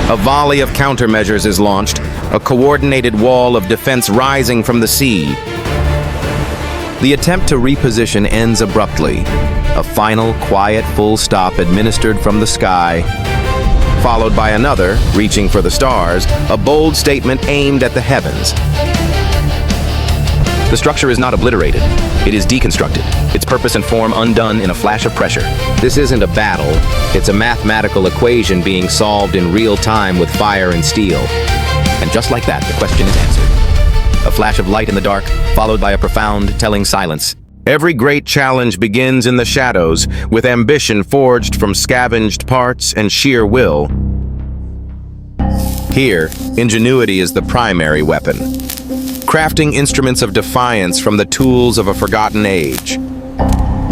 A volley of countermeasures is launched, a coordinated wall of defense rising from the sea. The attempt to reposition ends abruptly. A final, quiet, full stop administered from the sky, followed by another, reaching for the stars, a bold statement aimed at the heavens. The structure is not obliterated. It is deconstructed, its purpose and form undone in a flash of pressure. This isn't a battle. It's a mathematical equation being solved in real time with fire and steel. And just like that, the question is answered. A flash of light in the dark, followed by a profound, telling silence. Every great challenge begins in the shadows, with ambition forged from scavenged parts and sheer will. Here, ingenuity is the primary weapon, crafting instruments of defiance from the tools of a forgotten age.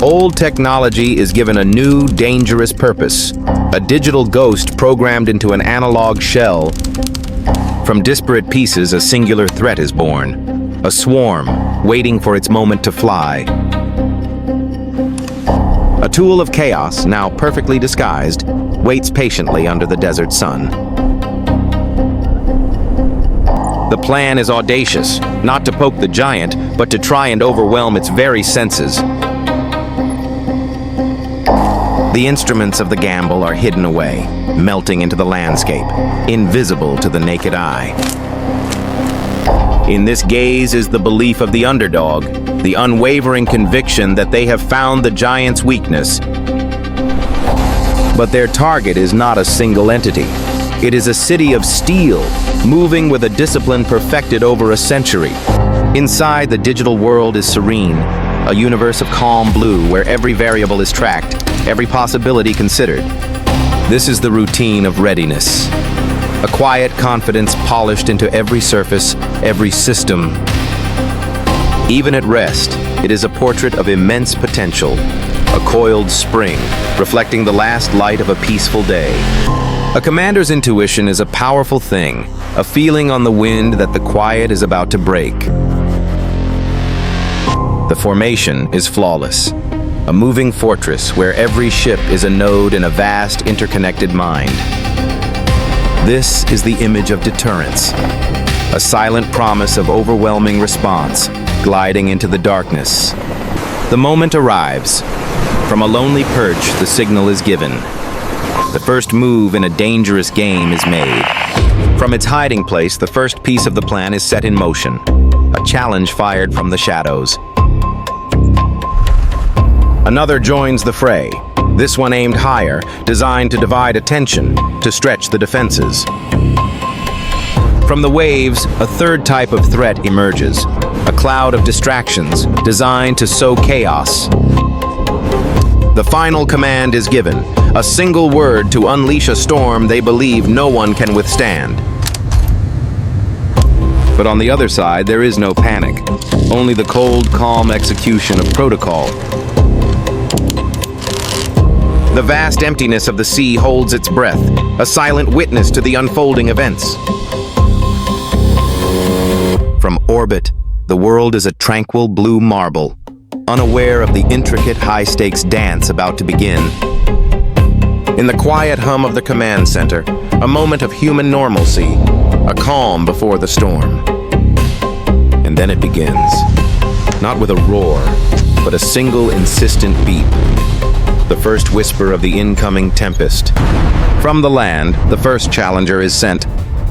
Old technology is given a new, dangerous purpose, a digital ghost programmed into an analog shell. From disparate pieces, a singular threat is born, a swarm waiting for its moment to fly. A tool of chaos, now perfectly disguised, waits patiently under the desert sun. The plan is audacious, not to poke the giant, but to try and overwhelm its very senses. The instruments of the gamble are hidden away, melting into the landscape, invisible to the naked eye. In this gaze is the belief of the underdog, the unwavering conviction that they have found the giant's weakness. But their target is not a single entity. It is a city of steel, moving with a discipline perfected over a century. Inside, the digital world is serene, a universe of calm blue where every variable is tracked, every possibility considered. This is the routine of readiness. A quiet confidence polished into every surface, every system. Even at rest, it is a portrait of immense potential, a coiled spring, reflecting the last light of a peaceful day. A commander's intuition is a powerful thing, a feeling on the wind that the quiet is about to break. The formation is flawless, a moving fortress where every ship is a node in a vast interconnected mind. This is the image of deterrence, a silent promise of overwhelming response, gliding into the darkness. The moment arrives. From a lonely perch, the signal is given. The first move in a dangerous game is made. From its hiding place, the first piece of the plan is set in motion, a challenge fired from the shadows. Another joins the fray, this one aimed higher, designed to divide attention, to stretch the defenses. From the waves, a third type of threat emerges, a cloud of distractions designed to sow chaos. The final command is given, a single word to unleash a storm they believe no one can withstand. But on the other side, there is no panic, only the cold, calm execution of protocol. The vast emptiness of the sea holds its breath, a silent witness to the unfolding events. From orbit, the world is a tranquil blue marble, unaware of the intricate high-stakes dance about to begin. In the quiet hum of the command center, a moment of human normalcy, a calm before the storm. And then it begins, not with a roar, but a single insistent beep. The first whisper of the incoming tempest. From the land, the first challenger is sent,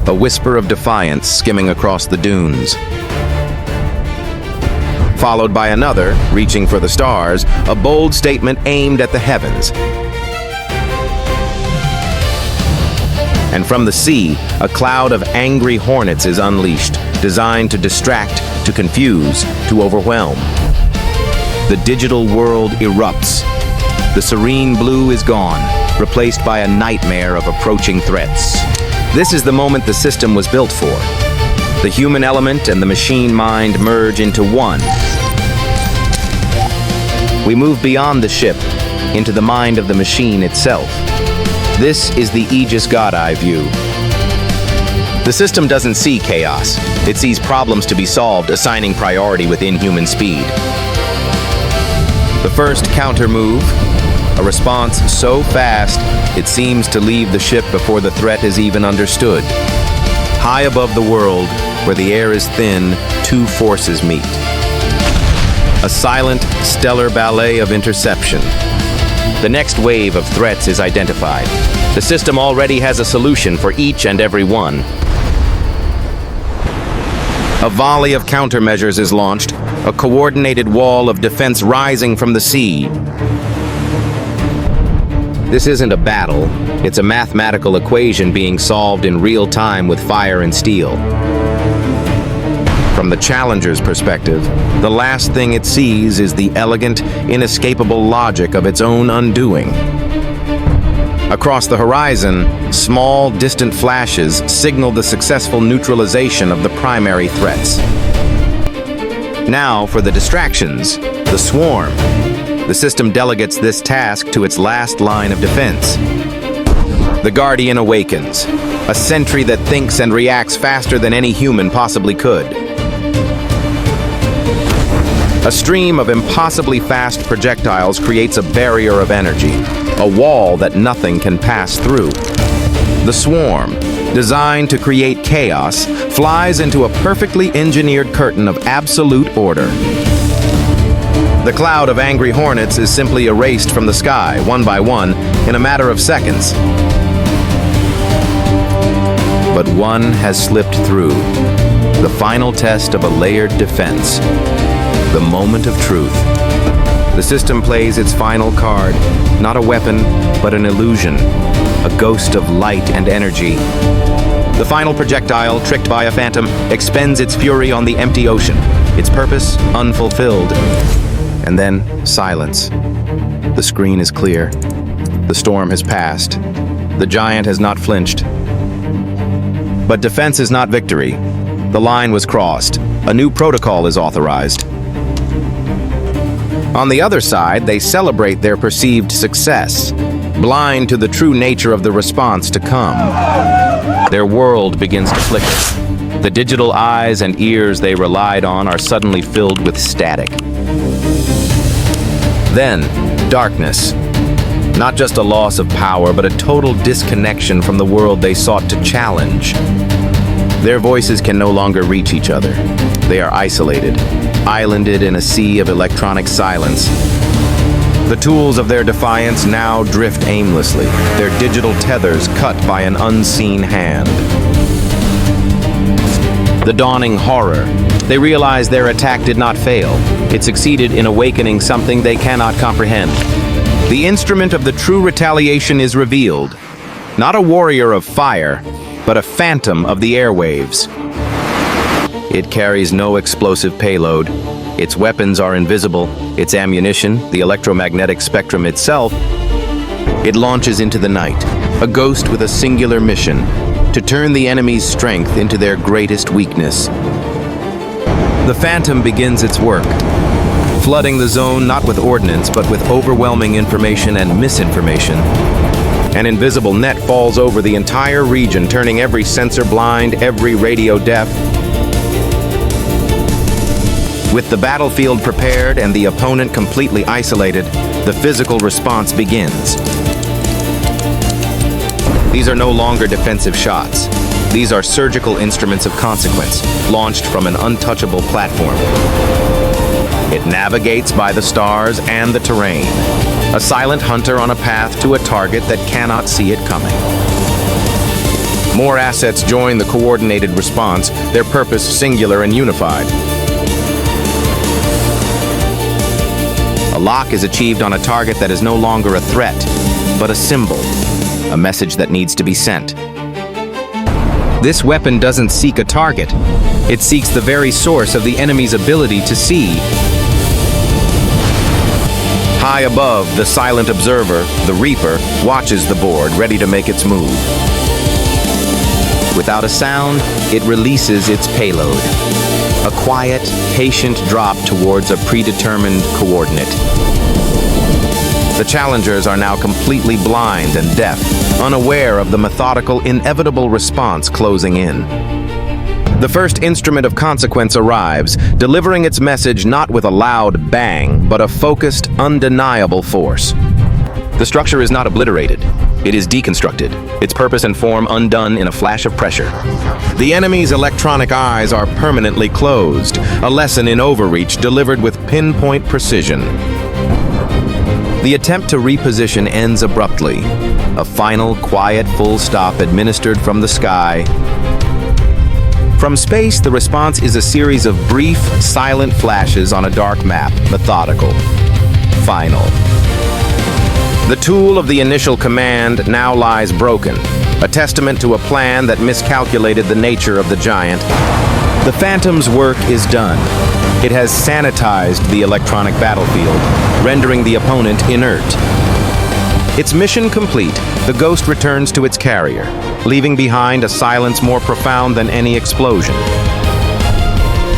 a whisper of defiance skimming across the dunes. Followed by another, reaching for the stars, a bold statement aimed at the heavens. And from the sea, a cloud of angry hornets is unleashed, designed to distract, to confuse, to overwhelm. The digital world erupts. The serene blue is gone, replaced by a nightmare of approaching threats. This is the moment the system was built for. The human element and the machine mind merge into one. We move beyond the ship, into the mind of the machine itself. This is the Aegis God-Eye view. The system doesn't see chaos. It sees problems to be solved, assigning priority with inhuman speed. The first counter move, A response so fast, it seems to leave the ship before the threat is even understood. High above the world, where the air is thin, two forces meet. A silent, stellar ballet of interception. The next wave of threats is identified. The system already has a solution for each and every one. A volley of countermeasures is launched, a coordinated wall of defense rising from the sea. This isn't a battle, it's a mathematical equation being solved in real time with fire and steel. From the Challenger's perspective, the last thing it sees is the elegant, inescapable logic of its own undoing. Across the horizon, small, distant flashes signal the successful neutralization of the primary threats. Now for the distractions, the swarm. The system delegates this task to its last line of defense. The Guardian awakens, a sentry that thinks and reacts faster than any human possibly could. A stream of impossibly fast projectiles creates a barrier of energy, a wall that nothing can pass through. The swarm, designed to create chaos, flies into a perfectly engineered curtain of absolute order. The cloud of angry hornets is simply erased from the sky, one by one, in a matter of seconds. But one has slipped through. The final test of a layered defense. The moment of truth. The system plays its final card, not a weapon, but an illusion, a ghost of light and energy. The final projectile, tricked by a phantom, expends its fury on the empty ocean, its purpose unfulfilled. And then, silence. The screen is clear. The storm has passed. The giant has not flinched. But defense is not victory. The line was crossed. A new protocol is authorized. On the other side, they celebrate their perceived success, blind to the true nature of the response to come. Their world begins to flicker. The digital eyes and ears they relied on are suddenly filled with static. Then, darkness. Not just a loss of power, but a total disconnection from the world they sought to challenge. Their voices can no longer reach each other. They are isolated, islanded in a sea of electronic silence. The tools of their defiance now drift aimlessly, their digital tethers cut by an unseen hand. The dawning horror. They realize their attack did not fail. It succeeded in awakening something they cannot comprehend. The instrument of the true retaliation is revealed. Not a warrior of fire, but a phantom of the airwaves. It carries no explosive payload. Its weapons are invisible. Its ammunition, the electromagnetic spectrum itself, it launches into the night, a ghost with a singular mission, to turn the enemy's strength into their greatest weakness. The Phantom begins its work, flooding the zone not with ordnance, but with overwhelming information and misinformation. An invisible net falls over the entire region, turning every sensor blind, every radio deaf. With the battlefield prepared and the opponent completely isolated, the physical response begins. These are no longer defensive shots. These are surgical instruments of consequence, launched from an untouchable platform. It navigates by the stars and the terrain, a silent hunter on a path to a target that cannot see it coming. More assets join the coordinated response, their purpose singular and unified. A lock is achieved on a target that is no longer a threat, but a symbol, a message that needs to be sent. This weapon doesn't seek a target. It seeks the very source of the enemy's ability to see. High above, the silent observer, the Reaper, watches the board, ready to make its move. Without a sound, it releases its payload. A quiet, patient drop towards a predetermined coordinate. The challengers are now completely blind and deaf, unaware of the methodical, inevitable response closing in. The first instrument of consequence arrives, delivering its message not with a loud bang, but a focused, undeniable force. The structure is not obliterated. It is deconstructed, its purpose and form undone in a flash of pressure. The enemy's electronic eyes are permanently closed, a lesson in overreach delivered with pinpoint precision. The attempt to reposition ends abruptly, a final, quiet full stop administered from the sky. From space, the response is a series of brief, silent flashes on a dark map, methodical, final. The tool of the initial command now lies broken, a testament to a plan that miscalculated the nature of the giant. The Phantom's work is done. It has sanitized the electronic battlefield, rendering the opponent inert. Its mission complete, the Ghost returns to its carrier, leaving behind a silence more profound than any explosion.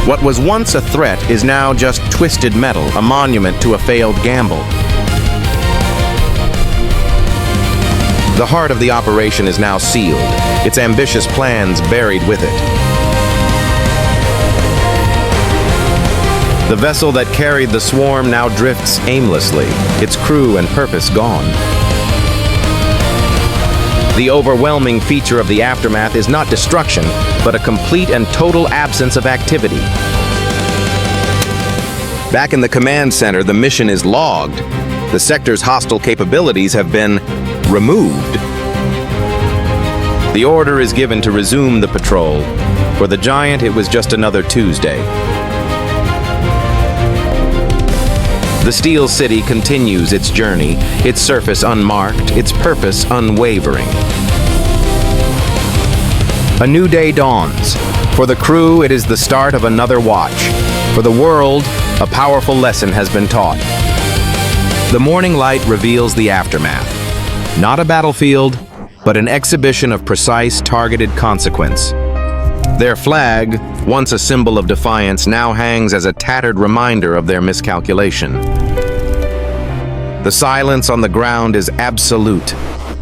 What was once a threat is now just twisted metal, a monument to a failed gamble. The heart of the operation is now sealed, its ambitious plans buried with it. The vessel that carried the swarm now drifts aimlessly, its crew and purpose gone. The overwhelming feature of the aftermath is not destruction, but a complete and total absence of activity. Back in the command center, the mission is logged. The sector's hostile capabilities have been removed. The order is given to resume the patrol. For the giant, it was just another Tuesday. The Steel City continues its journey, its surface unmarked, its purpose unwavering. A new day dawns. For the crew, it is the start of another watch. For the world, a powerful lesson has been taught. The morning light reveals the aftermath. Not a battlefield, but an exhibition of precise, targeted consequence. Their flag, once a symbol of defiance, now hangs as a tattered reminder of their miscalculation. The silence on the ground is absolute,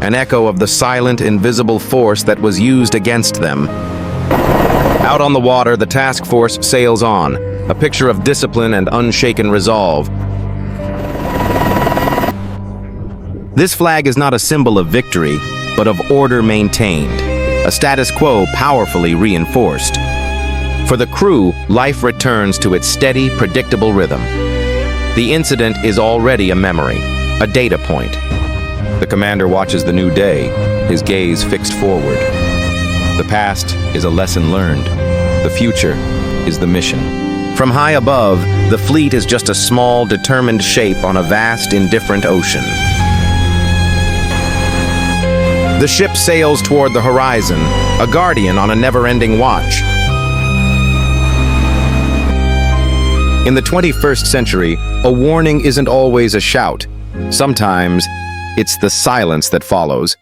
an echo of the silent, invisible force that was used against them. Out on the water, the task force sails on, a picture of discipline and unshaken resolve. This flag is not a symbol of victory, but of order maintained, a status quo powerfully reinforced. For the crew, life returns to its steady, predictable rhythm. The incident is already a memory, a data point. The commander watches the new day, his gaze fixed forward. The past is a lesson learned. The future is the mission. From high above, the fleet is just a small, determined shape on a vast, indifferent ocean. The ship sails toward the horizon, a guardian on a never-ending watch. In the 21st century, a warning isn't always a shout. Sometimes, it's the silence that follows.